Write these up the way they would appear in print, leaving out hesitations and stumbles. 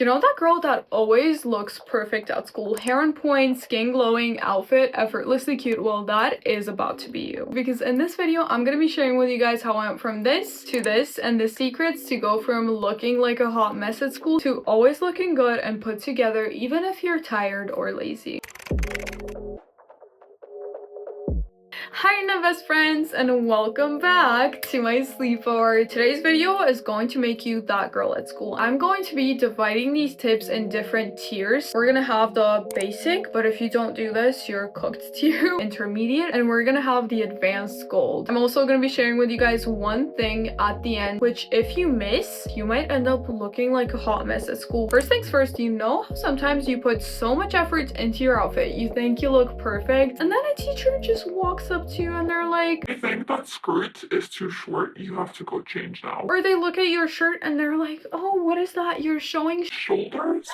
You know that girl that always looks perfect at school? Hair on point, skin glowing, outfit effortlessly cute. Well, that is about to be you. Because in this video, I'm gonna be sharing with you guys how I went from this to this and the secrets to go from looking like a hot mess at school to always looking good and put together even if you're tired or lazy. Hi my best friends and welcome back to my sleepover. Today's video is going to make you that girl at school. I'm going to be dividing these tips in different tiers. We're gonna have the basic, but if you don't do this, you're cooked tier, intermediate, and we're gonna have the advanced gold. I'm also gonna be sharing with you guys one thing at the end, which if you miss, you might end up looking like a hot mess at school. First things first, you know how sometimes you put so much effort into your outfit, you think you look perfect, and then a teacher just walks up to you and they're like, I think that skirt is too short. You have to go change now. or they look at your shirt and they're like, oh, what is that? You're showing Shoulders?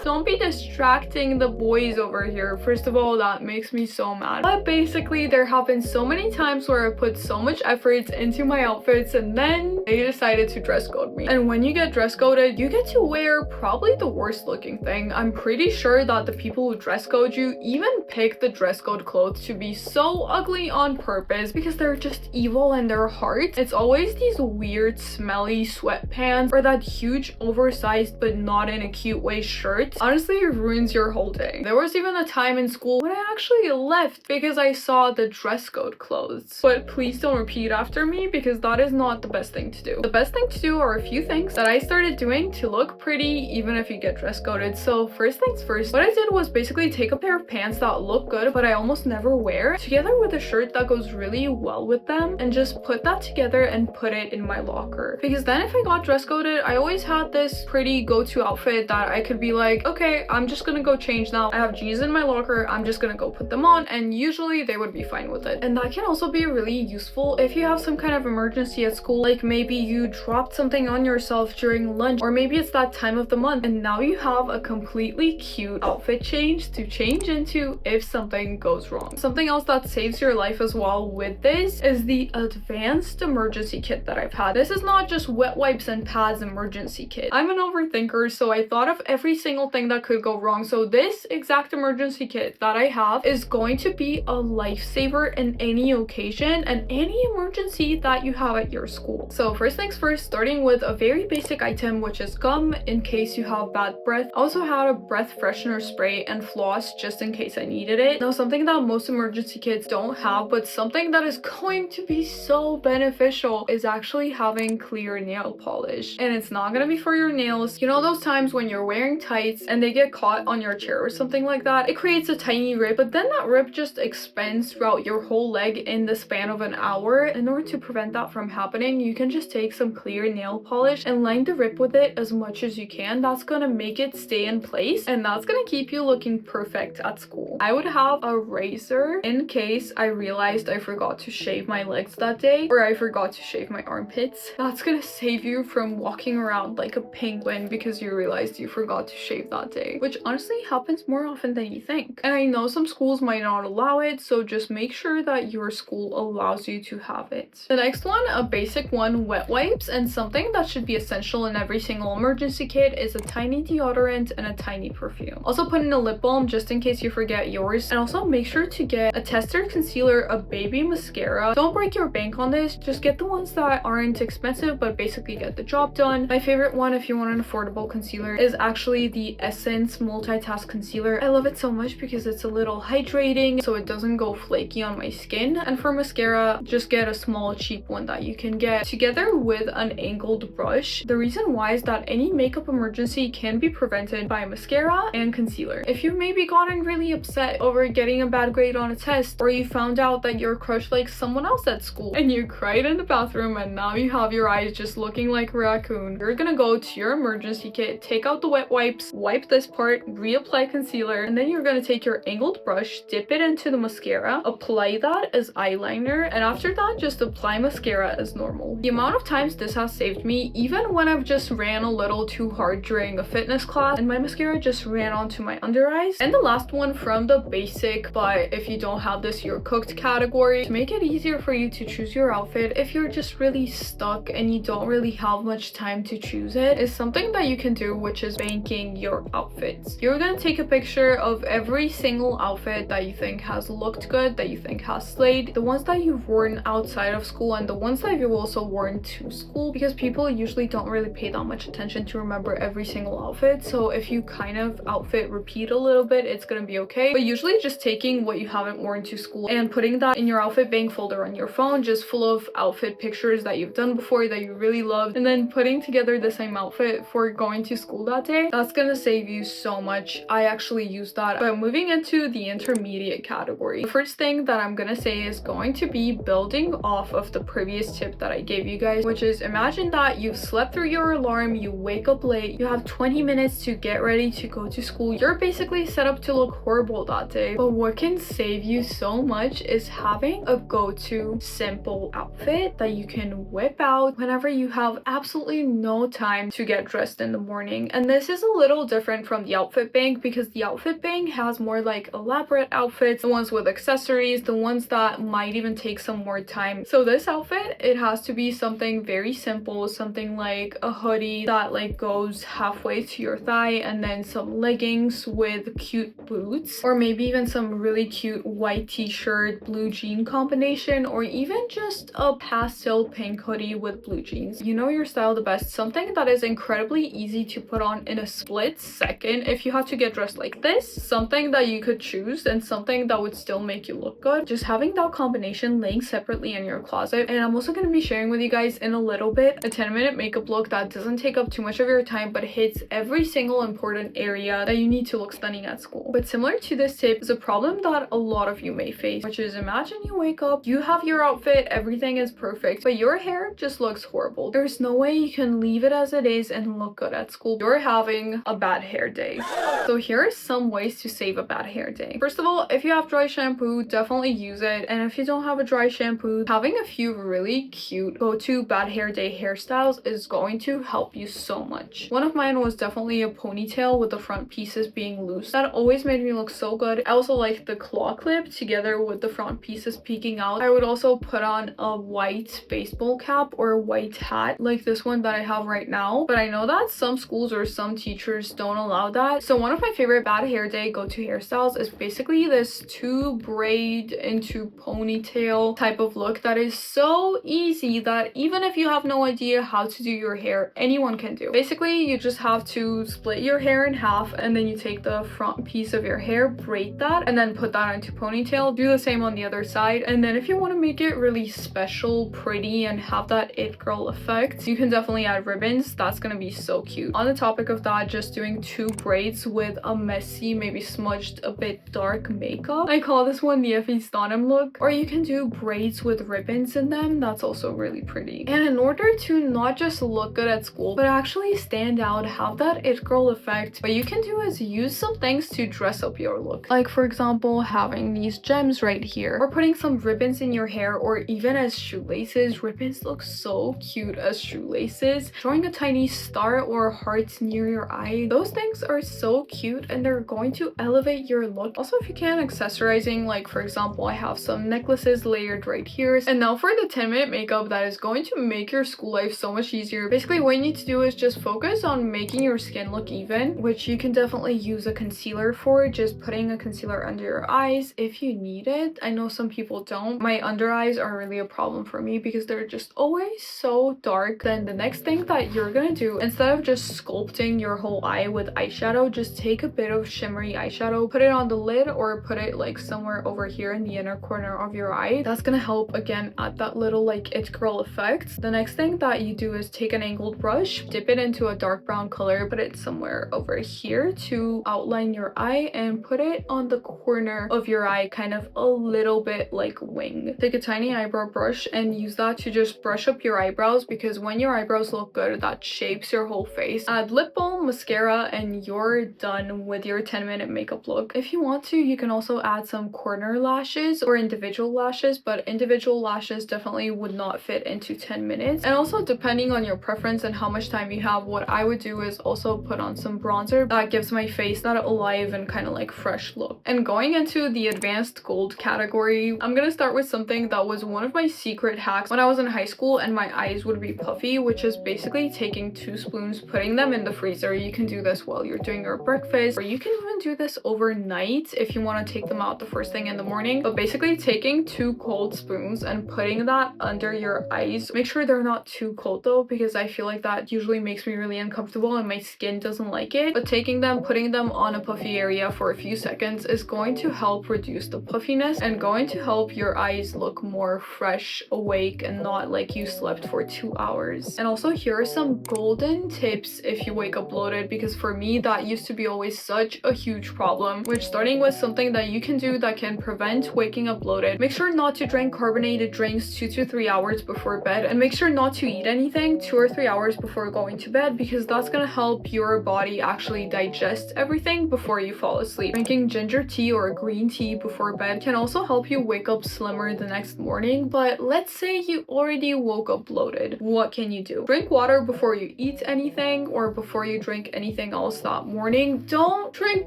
Don't be distracting the boys over here. First of all, that makes me so mad. But basically, there have been so many times where I put so much effort into my outfits and then they decided to dress code me. And when you get dress coded, you get to wear probably the worst looking thing. I'm pretty sure that the people who dress code you even pick the dress code clothes to be so ugly on purpose because they're just evil in their heart. It's always these weird smelly sweatpants or that huge oversized but not in a cute way shirt. Honestly, it ruins your whole day. There was even a time in school when I actually left because I saw the dress code clothes. But please don't repeat after me because that is not the best thing to do. The best thing to do are a few things that I started doing to look pretty even if you get dress coded. So first things first, what I did was basically take a pair of pants that look good but I almost never wear together with a shirt that goes really well with them and just put that together and put it in my locker. Because then if I got dress coded, I always had this pretty go-to outfit that I could be like, okay, I'm just gonna go change now. I have jeans in my locker, I'm just gonna go put them on, and usually they would be fine with it. And that can also be really useful if you have some kind of emergency at school, like maybe you dropped something on yourself during lunch, or maybe it's that time of the month and now you have a completely cute outfit change to change into if something goes wrong. Something else that saves your life as well with this is the advanced emergency kit that I've had. This is not just wet wipes and pads emergency kit. I'm an overthinker, so I thought of every single thing that could go wrong. So this exact emergency kit that I have is going to be a lifesaver in any occasion and any emergency that you have at your school. So first things first, starting with a very basic item, which is gum in case you have bad breath. I also had a breath freshener spray and floss just in case I needed it. Now, something that most emergency kits don't have, but something that is going to be so beneficial is actually having clear nail polish. And it's not gonna be for your nails. You know those times when you're wearing tights and they get caught on your chair or something like that? It creates a tiny rip, but then that rip just expands throughout your whole leg in the span of an hour. In order to prevent that from happening, you can just take some clear nail polish and line the rip with it as much as you can. That's gonna make it stay in place and that's gonna keep you looking perfect at school. I would have a razor in case I realized I forgot to shave my legs that day or I forgot to shave my armpits. That's gonna save you from walking around like a penguin because you realized you forgot to shave that day, which honestly happens more often than you think. And I know some schools might not allow it, so just make sure that your school allows you to have it. The next one, a basic one, wet wipes, and something that should be essential in every single emergency kit is a tiny deodorant and a tiny perfume. Also put in a lip balm just in case you forget yours, and also make sure to get a tester concealer, a baby mascara. Don't break your bank on this, just get the ones that aren't expensive but basically get the job done. My favorite one if you want an affordable concealer is actually the Essence Multitask Concealer. I love it so much because it's a little hydrating so it doesn't go flaky on my skin. And for mascara, just get a small cheap one that you can get together with an angled brush. The reason why is that any makeup emergency can be prevented by mascara and concealer. If you've maybe gotten really upset over getting a bad grade on a test, or you found out that your crush likes someone else at school and you cried in the bathroom and now you have your eyes just looking like a raccoon, you're gonna go to your emergency kit, take out the wet wipes, wipe this part, reapply concealer, and then you're gonna take your angled brush, dip it into the mascara, apply that as eyeliner, and after that just apply mascara as normal. The amount of times this has saved me, even when I've just ran a little too hard during a fitness class and my mascara just ran onto my under eyes. And the last one from the basic, but if you don't have this, you're cooked category. To make it easier for you to choose your outfit if you're just really stuck and you don't really have much time to choose it, is something that you can do, which is banking your outfits. You're gonna take a picture of every single outfit that you think has looked good, that you think has slayed, the ones that you've worn outside of school and the ones that you've also worn to school, because people usually don't really pay that much attention to remember every single outfit. So if you kind of outfit repeat a little bit, it's gonna be okay. But usually just taking what you haven't worn to school and putting that in your outfit bank folder on your phone, just full of outfit pictures that you've done before that you really loved, and then putting together the same outfit for going to school that day, that's gonna save you so much. I actually use that. But moving into the intermediate category, the first thing that I'm gonna say is going to be building off of the previous tip that I gave you guys, which is imagine that you've slept through your alarm, you wake up late, you have 20 minutes to get ready to go to school. You're basically set up to look horrible that day. But what can save you so much is having a go-to simple outfit that you can whip out whenever you have absolutely no time to get dressed in the morning. And this is a little different from the outfit bank, because the outfit bank has more like elaborate outfits, the ones with accessories, the ones that might even take some more time. So this outfit, it has to be something very simple, something like a hoodie that like goes halfway to your thigh, and then some leggings with cute boots, or maybe even some really cute white t-shirt, blue jean combination, or even just a pastel pink hoodie with blue jeans. You know your style the best. Something that is incredibly easy to put on in a split second if you have to get dressed like this, something that you could choose and something that would still make you look good. Just having that combination laying separately in your closet. And I'm also going to be sharing with you guys in a little bit a 10-minute makeup look that doesn't take up too much of your time but hits every single important area that you need to look stunning at school. But similar to this tip is a problem that a lot of you may face, which is imagine you wake up, you have your outfit, everything is perfect, but your hair just looks horrible. There's no way you can leave it as it is and look good at school. You're having a bad hair day. So here are some ways to save a bad hair day. First of all, if you have dry shampoo, definitely use it. And if you don't have a dry shampoo, having a few really cute go-to bad hair day hairstyles is going to help you so much. One of mine was definitely a ponytail with the front pieces being loose. That always made me look so good. I also like the claw clip together with the front pieces peeking out. I would also put on a white baseball cap or a white hat like this one that I have right now, but I know that some schools or some teachers don't allow that. So one of my favorite bad hair day go-to hairstyles is basically this 2 braid into ponytail type of look that is so easy that even if you have no idea how to do your hair, anyone can do. Basically, you just have to split your hair in half, and then you take the front piece of your hair, braid that, and then put that into ponytail. Do the same on the other side. And then if you want to make it really special, pretty, and have that it girl effect, you can definitely add ribbons. That's gonna be so cute. On the topic of that, just doing 2 braids with a messy, maybe smudged a bit dark makeup. I call this one the Effie Stonham look. Or you can do braids with ribbons in them. That's also really pretty. And in order to not just look good at school, but actually stand out, have that it girl effect, what you can do is use some things to dress up your look. Like for example, having these gems right here, or putting some ribbons in your hair, or even as shoelaces. Ribbons look so cute as shoelaces. Drawing a tiny star or heart near your eye. Those things are so cute and they're going to elevate your look. Also, if you can, accessorizing, like for example, I have some necklaces layered right here. And now for the 10-minute makeup that is going to make your school life so much easier. Basically, what you need to do is just focus on making your skin look even, which you can definitely use a concealer for. Just putting a concealer under your eyes if you need it. I know some people don't. My under eyes are really a problem for me because they're just always so dark. Then the next thing that you're gonna do, instead of just sculpting your whole eye with eyeshadow, just take a bit of shimmery eyeshadow, put it on the lid, or put it like somewhere over here in the inner corner of your eye. That's gonna help again add that little like it girl effect. The next thing that you do is take an angled brush, dip it into a dark brown color, put it somewhere over here to outline your eye, and put it on the corner of your eye, kind of a little bit like wing. Take a tiny eyebrow brush and use that to just brush up your eyebrows, because when your eyebrows look good, that shapes your whole face. Add lip balm, mascara, and you're done with your 10-minute makeup look. If you want to, you can also add some corner lashes or individual lashes, but individual lashes definitely would not fit into 10 minutes. And also, depending on your preference and how much time you have, what I would do is also put on some bronzer that gives my face that alive and kind of like fresh look. And going into the advanced gold category, category. I'm gonna start with something that was one of my secret hacks when I was in high school and my eyes would be puffy, which is basically taking 2 spoons, putting them in the freezer. You can do this while you're doing your breakfast, or you can even do this overnight if you want to take them out the first thing in the morning. But basically taking 2 cold spoons and putting that under your eyes. Make sure they're not too cold though, because I feel like that usually makes me really uncomfortable and my skin doesn't like it. But taking them, putting them on a puffy area for a few seconds is going to help reduce the puffiness and going to help your eyes look more fresh, awake, and not like you slept for 2 hours. And also here are some golden tips if you wake up bloated, because for me that used to be always such a huge problem, which starting with something that you can do that can prevent waking up bloated. Make sure not to drink carbonated drinks 2 to 3 hours before bed, and make sure not to eat anything 2 or 3 hours before going to bed, because that's gonna help your body actually digest everything before you fall asleep. Drinking ginger tea or green tea before bed can also help you wake up slimmer the next morning. But let's say you already woke up bloated. What can you do? Drink water before you eat anything or before you drink anything else that morning. Don't drink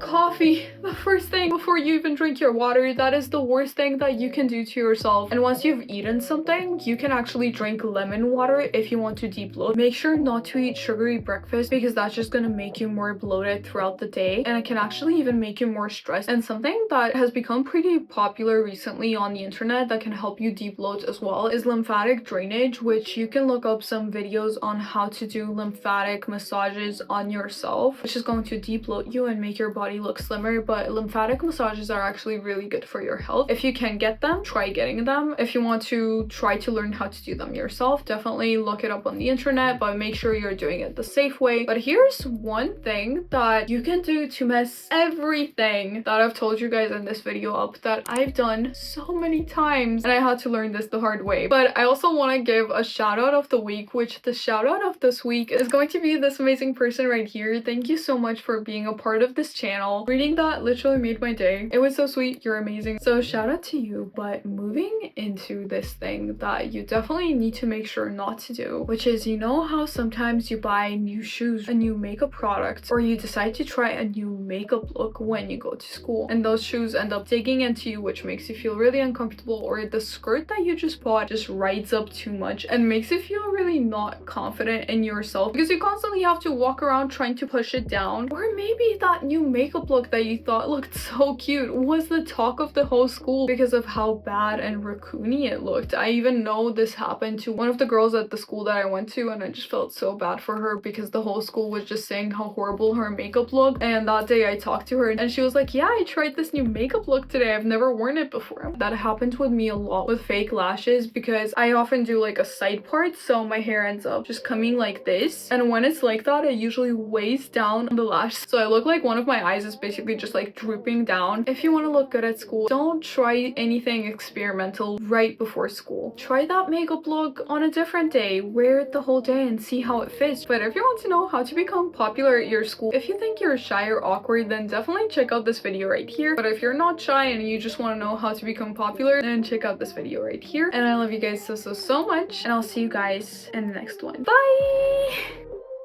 coffee the first thing before you even drink your water. That is the worst thing that you can do to yourself. And once you've eaten something, you can actually drink lemon water if you want to de-bloat. Make sure not to eat sugary breakfast, because that's just gonna make you more bloated throughout the day, and it can actually even make you more stressed. And something that has become pretty popular recently on the internet that can help you de-bloat as well is lymphatic drainage, which you can look up some videos on how to do lymphatic massages on yourself, which is going to de-bloat you and make your body look slimmer. But lymphatic massages are actually really good for your health. If you can get them, try getting them. If you want to try to learn how to do them yourself, definitely look it up on the internet, but make sure you're doing it the safe way. But here's one thing that you can do to mess everything that I've told you guys in this video up, that I've done so many times, and I had to learn this the hard way. But I also want to give a shout out of the week, which the shout out of this week is going to be this amazing person right here. Thank you so much for being a part of this channel. Reading that literally made my day. It was so sweet. You're amazing. So shout out to you. But moving into this thing that you definitely need to make sure not to do, which is, you know how sometimes you buy new shoes, a new makeup product, or you decide to try a new makeup look when you go to school, and those shoes end up digging into you, which makes you feel really uncomfortable, or the skirt that you just bought just rides up too much and makes you feel really not confident in yourself because you constantly have to walk around trying to push it down. Or maybe that new makeup look that you thought looked so cute was the talk of the whole school because of how bad and raccoony it looked. I even know this happened to one of the girls at the school that I went to, and I just felt so bad for her because the whole school was just saying how horrible her makeup looked. And that day I talked to her and she was like, yeah, I tried this new makeup look today. I've never worn it before. That happened with me a lot with fake lashes, because I often do like a side part, so my hair ends up just coming like this, and when it's like that it usually weighs down the lash, so I look like one of my eyes is basically just like drooping down. If you want to look good at school, don't try anything experimental right before school. Try that makeup look on a different day, wear it the whole day and see how it fits. But if you want to know how to become popular at your school, if you think you're shy or awkward, then definitely check out this video right here. But if you're not shy and you just want to know how to become popular, then check out this video right here. And I love you guys so much, and I'll see you guys in the next one. Bye!